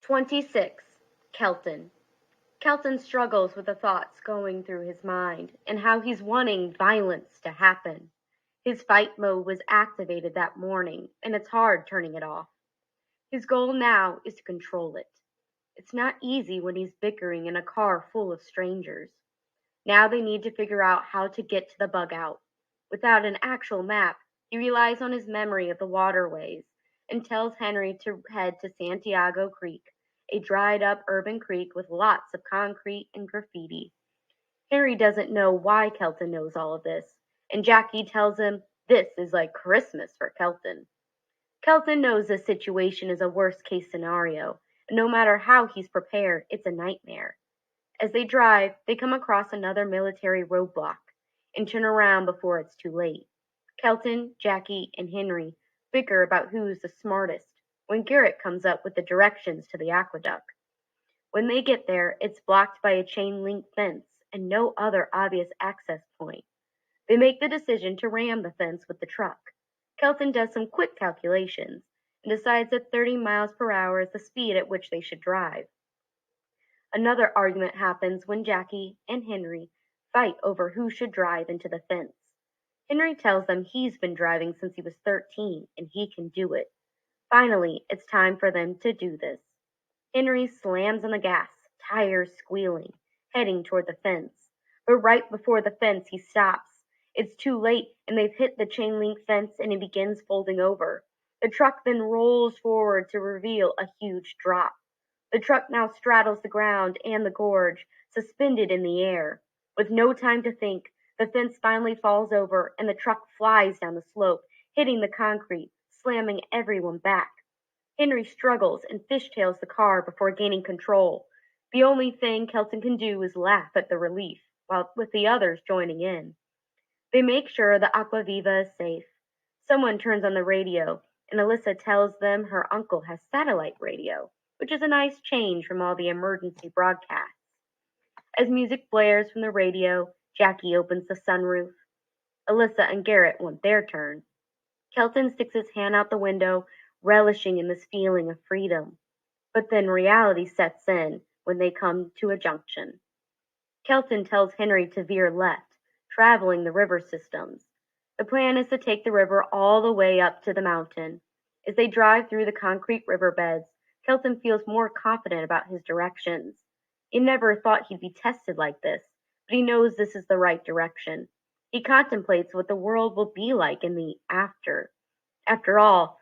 26. Kelton. Kelton struggles with the thoughts going through his mind and how he's wanting violence to happen. His fight mode was activated that morning, and it's hard turning it off. His goal now is to control it. It's not easy when he's bickering in a car full of strangers. Now they need to figure out how to get to the bug out. Without an actual map, he relies on his memory of the waterways and tells Henry to head to Santiago Creek, a dried up urban creek with lots of concrete and graffiti. Henry doesn't know why Kelton knows all of this, and Jackie tells him this is like Christmas for Kelton. Kelton knows this situation is a worst case scenario, and no matter how he's prepared, it's a nightmare. As they drive, they come across another military roadblock and turn around before it's too late. Kelton, Jackie, and Henry bicker about who's the smartest when Garrett comes up with the directions to the aqueduct. When they get there, it's blocked by a chain link fence and no other obvious access point. They make the decision to ram the fence with the truck. Kelton does some quick calculations and decides that 30 miles per hour is the speed at which they should drive. Another argument happens when Jackie and Henry fight over who should drive into the fence. Henry tells them he's been driving since he was 13 and he can do it. Finally, it's time for them to do this. Henry slams on the gas, tires squealing, heading toward the fence. But right before the fence, he stops. It's too late, and they've hit the chain link fence and it begins folding over. The truck then rolls forward to reveal a huge drop. The truck now straddles the ground and the gorge, suspended in the air. With no time to think, the fence finally falls over and the truck flies down the slope, hitting the concrete, slamming everyone back. Henry struggles and fishtails the car before gaining control. The only thing Kelton can do is laugh at the relief, while with the others joining in. They make sure the Aquaviva is safe. Someone turns on the radio, and Alyssa tells them her uncle has satellite radio, which is a nice change from all the emergency broadcasts. As music blares from the radio, Jackie opens the sunroof. Alyssa and Garrett want their turn. Kelton sticks his hand out the window, relishing in this feeling of freedom. But then reality sets in when they come to a junction. Kelton tells Henry to veer left, traveling the river systems. The plan is to take the river all the way up to the mountain. As they drive through the concrete riverbeds, Kelton feels more confident about his directions. He never thought he'd be tested like this, but he knows this is the right direction. He contemplates what the world will be like in the after. After all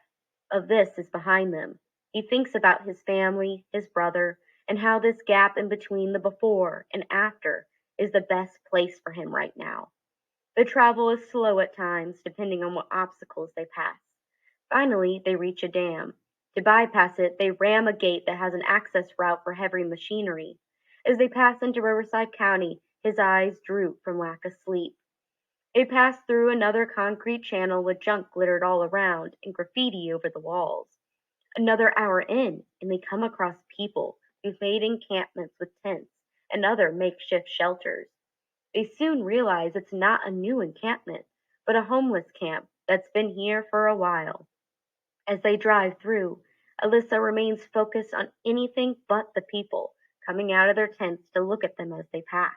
of this is behind them. He thinks about his family, his brother, and how this gap in between the before and after is the best place for him right now. The travel is slow at times, depending on what obstacles they pass. Finally, they reach a dam. To bypass it, they ram a gate that has an access route for heavy machinery. As they pass into Riverside County, his eyes droop from lack of sleep. They pass through another concrete channel with junk littered all around and graffiti over the walls. Another hour in, and they come across people who've made encampments with tents and other makeshift shelters. They soon realize it's not a new encampment, but a homeless camp that's been here for a while. As they drive through, Alyssa remains focused on anything but the people coming out of their tents to look at them as they pass.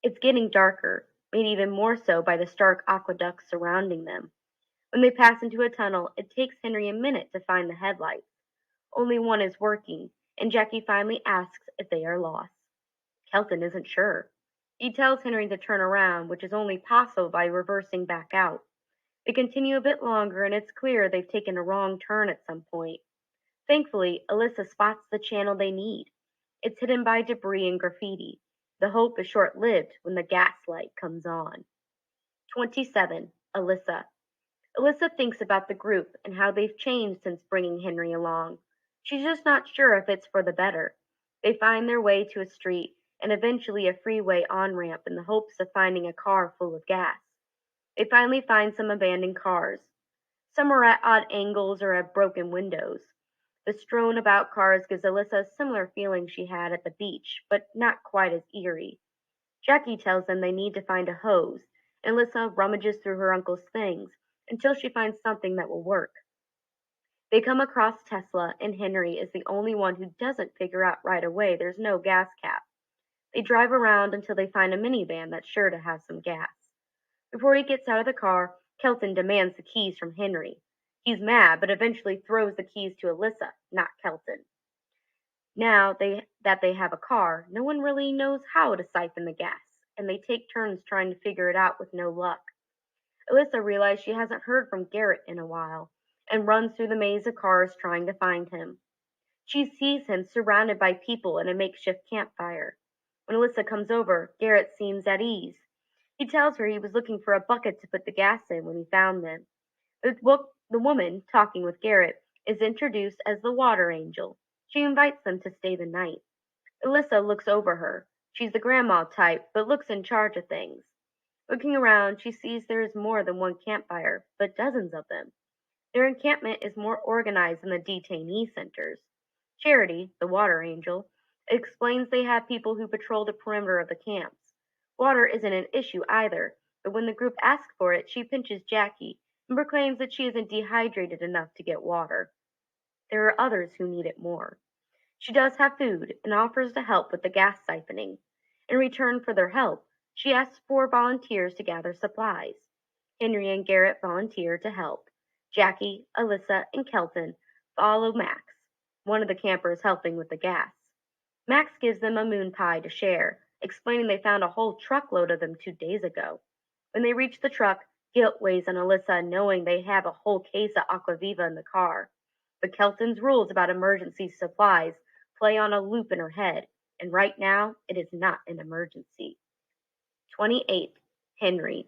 It's getting darker, made even more so by the stark aqueducts surrounding them. When they pass into a tunnel, it takes Henry a minute to find the headlights. Only one is working, and Jackie finally asks if they are lost. Kelton isn't sure. He tells Henry to turn around, which is only possible by reversing back out. They continue a bit longer, and it's clear they've taken a wrong turn at some point. Thankfully, Alyssa spots the channel they need. It's hidden by debris and graffiti. The hope is short-lived when the gaslight comes on. 27. Alyssa. Alyssa thinks about the group and how they've changed since bringing Henry along. She's just not sure if it's for the better. They find their way to a street and eventually a freeway on-ramp in the hopes of finding a car full of gas. They finally find some abandoned cars. Some are at odd angles or have broken windows. The strewn about cars gives Alyssa a similar feeling she had at the beach, but not quite as eerie. Jackie tells them they need to find a hose, and Alyssa rummages through her uncle's things until she finds something that will work. They come across Tesla, and Henry is the only one who doesn't figure out right away there's no gas cap. They drive around until they find a minivan that's sure to have some gas. Before he gets out of the car, Kelton demands the keys from Henry. He's mad, but eventually throws the keys to Alyssa, not Kelton. Now that they have a car, no one really knows how to siphon the gas, and they take turns trying to figure it out with no luck. Alyssa realizes she hasn't heard from Garrett in a while, and runs through the maze of cars trying to find him. She sees him surrounded by people in a makeshift campfire. When Alyssa comes over, Garrett seems at ease. He tells her he was looking for a bucket to put the gas in when he found them. The woman, talking with Garrett, is introduced as the Water Angel. She invites them to stay the night. Alyssa looks over her. She's the grandma type, but looks in charge of things. Looking around, she sees there is more than one campfire, but dozens of them. Their encampment is more organized than the detainee centers. Charity, the Water Angel, explains they have people who patrol the perimeter of the camps. Water isn't an issue either, but when the group asks for it, she pinches Jackie and proclaims that she isn't dehydrated enough to get water. There are others who need it more. She does have food and offers to help with the gas siphoning. In return for their help, she asks for volunteers to gather supplies. Henry and Garrett volunteer to help. Jackie, Alyssa, and Kelton follow Max, one of the campers helping with the gas. Max gives them a moon pie to share, explaining they found a whole truckload of them 2 days ago. When they reach the truck, guilt weighs on Alyssa knowing they have a whole case of Aquaviva in the car. But Kelton's rules about emergency supplies play on a loop in her head, and right now it is not an emergency. 28. Henry.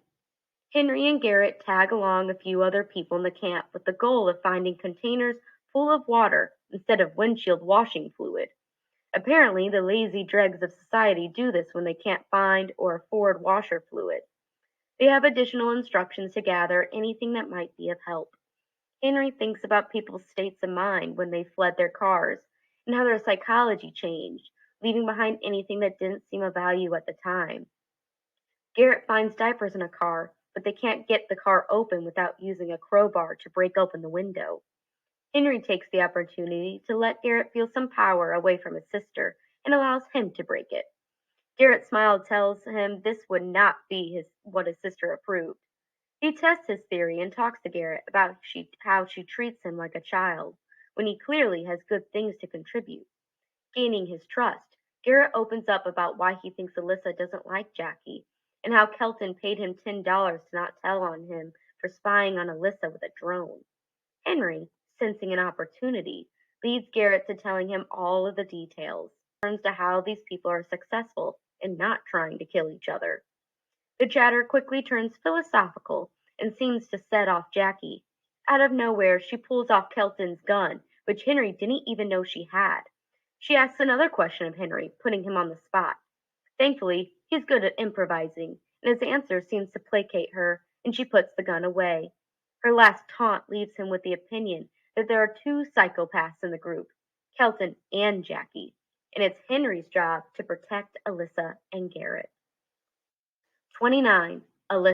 Henry and Garrett tag along a few other people in the camp with the goal of finding containers full of water instead of windshield washing fluid. Apparently, the lazy dregs of society do this when they can't find or afford washer fluid. They have additional instructions to gather anything that might be of help. Henry thinks about people's states of mind when they fled their cars and how their psychology changed, leaving behind anything that didn't seem of value at the time. Garrett finds diapers in a car, but they can't get the car open without using a crowbar to break open the window. Henry takes the opportunity to let Garrett feel some power away from his sister and allows him to break it. Garrett's smile tells him this would not be what his sister approved. He tests his theory and talks to Garrett about how she treats him like a child, when he clearly has good things to contribute. Gaining his trust, Garrett opens up about why he thinks Alyssa doesn't like Jackie, and how Kelton paid him $10 to not tell on him for spying on Alyssa with a drone. Henry, sensing an opportunity, leads Garrett to telling him all of the details, turns to how these people are successful in not trying to kill each other. The chatter quickly turns philosophical and seems to set off Jackie. Out of nowhere, she pulls off Kelton's gun, which Henry didn't even know she had. She asks another question of Henry, putting him on the spot. Thankfully, he's good at improvising, and his answer seems to placate her, and she puts the gun away. Her last taunt leaves him with the opinion that there are two psychopaths in the group, Kelton and Jackie, and it's Henry's job to protect Alyssa and Garrett. 29.